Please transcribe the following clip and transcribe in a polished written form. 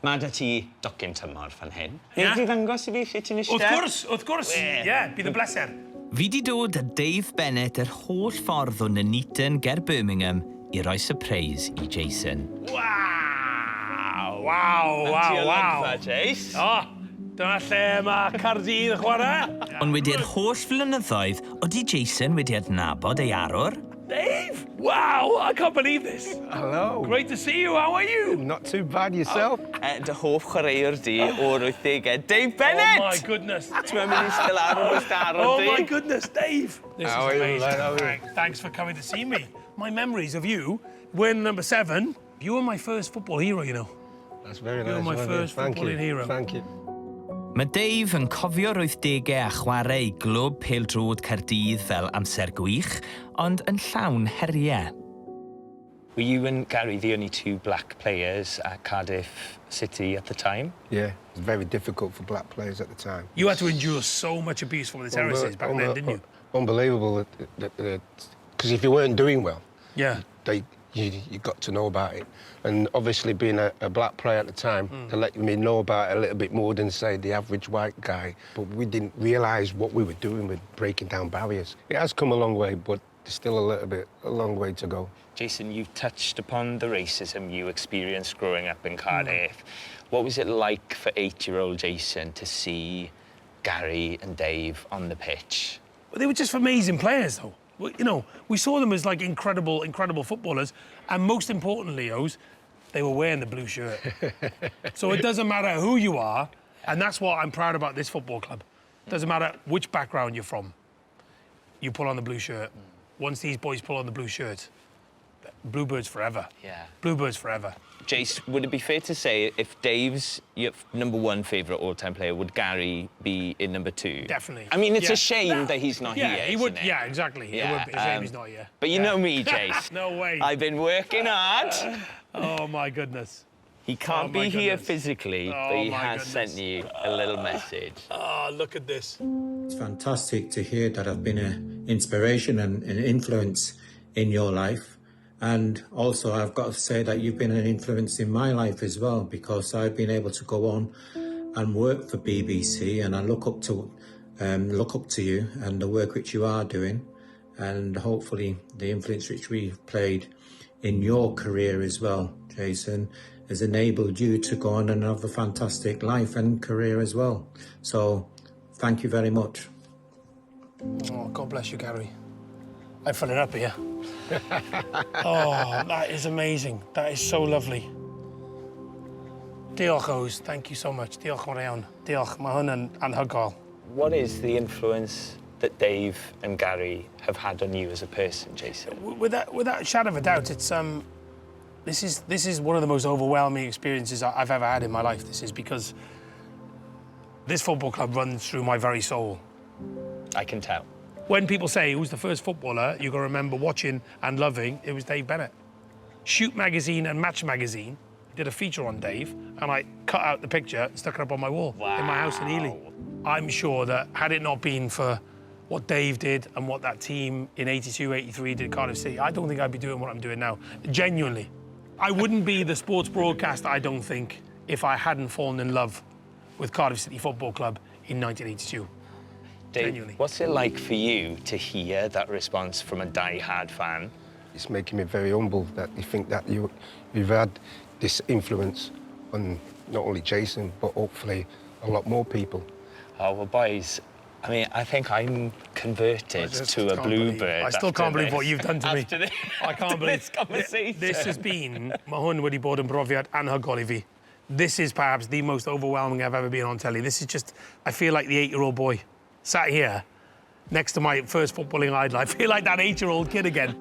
Mae 'da ti docyn tymor fan hyn. Ie? Nid i ddangos i fi lle ti'n eistedd? Wrth gwrs. Ie, bydd y bleser. Fi 'di dod â Dave Bennett yr holl ffordd o Nuneaton ger Birmingham i roi surprise i Jason. Wow. Jace. O, dyna lle mae Caerdydd y chwarae. Ond wedi'r holl flynyddoedd, oeddi Jason wedi adnabod ei arwr? Dave! Wow, I can't believe this. Hello. Great to see you. How are you? Not too bad yourself. Dy hoff chwaraewr di o'r 80au, Dave Bennett! Oh my goodness. Ti'n mynd i still arwr o'r arwr Oh di? my goodness, Dave. This How is are you, amazing. mate? How are you? Thanks for coming to see me. My memories of you, when number 7, you were my first football hero, you know. That's very nice. You're my first footballing hero. Thank you. Mae Dave yn cofio'r 80au a chwarae i glwb pêl-drod Caerdydd fel amser gwych, ond yn llawn heriau. Were you and Gary the only two black players at Cardiff City at the time? Yeah, it was very difficult for black players at the time. You had to endure so much abuse from the terraces back then, didn't you? Unbelievable. Because if you weren't doing well, Yeah. you got to know about it. And obviously being a black player at the time, they let me know about it a little bit more than, say, the average white guy. But we didn't realise what we were doing with breaking down barriers. It has come a long way, but there's still a long way to go. Jason, you touched upon the racism you experienced growing up in Cardiff. What was it like for 8-year-old Jason to see Gary and Dave on the pitch? Well, they were just amazing players, though. You know, we saw them as, like, incredible footballers. And most importantly, they were wearing the blue shirt. So it doesn't matter who you are, and that's what I'm proud about this football club. It doesn't matter which background you're from. You pull on the blue shirt. Once these boys pull on the blue shirt, Bluebirds forever. Yeah. Bluebirds forever. Jace, would it be fair to say if Dave's your #1 favourite all-time player, would Gary be in #2? Definitely. I mean, it's a shame that he's not here, Yeah, he would. isn't it? Yeah, exactly. Yeah, It would be a shame he's not here. But you know me, Jace. No way. I've been working hard. Oh, my goodness. He can't my be here goodness. physically, but Oh, he my has goodness. sent you a little message. Oh, look at this. It's fantastic to hear that I've been an inspiration and an influence in your life. And also, I've got to say that you've been an influence in my life as well, because I've been able to go on and work for BBC, and I look up to you and the work which you are doing, and hopefully the influence which we've played in your career as well, Jason, has enabled you to go on and have a fantastic life and career as well. So, thank you very much. Oh, God bless you, Gary. I fell it up here. Oh, that is amazing. That is so lovely. Diolch, Ows. Thank you so much. Diolch mor iawn. Diolch. Mae hwn yn anhygoel. What is the influence that Dave and Gary have had on you as a person, Jason? Without a shadow of a doubt, it's this is one of the most overwhelming experiences I've ever had in my life. This is because this football club runs through my very soul. I can tell. When people say who's the first footballer you're going to remember watching and loving, it was Dave Bennett. Shoot magazine and Match magazine did a feature on Dave, and I cut out the picture and stuck it up on my wall in my house in Ely. I'm sure that had it not been for what Dave did and what that team in 82, 83 did at Cardiff City, I don't think I'd be doing what I'm doing now. Genuinely. I wouldn't be the sports broadcaster, I don't think, if I hadn't fallen in love with Cardiff City Football Club in 1982. Dave, Genuinely. what's it like for you to hear that response from a die-hard fan? It's making me very humble that you think that you've had this influence on not only Jason, but hopefully a lot more people. Oh, well, boys, I mean, I think I'm converted to a bluebird. I still can't believe what you've done to me. I can't believe this conversation. This has been, mae hwn wedi bod yn brofiad anhygoel I fi. This is perhaps the most overwhelming I've ever been on telly. This is just, I feel like the 8-year-old boy sat here next to my first footballing idol. I feel like that 8-year-old kid again.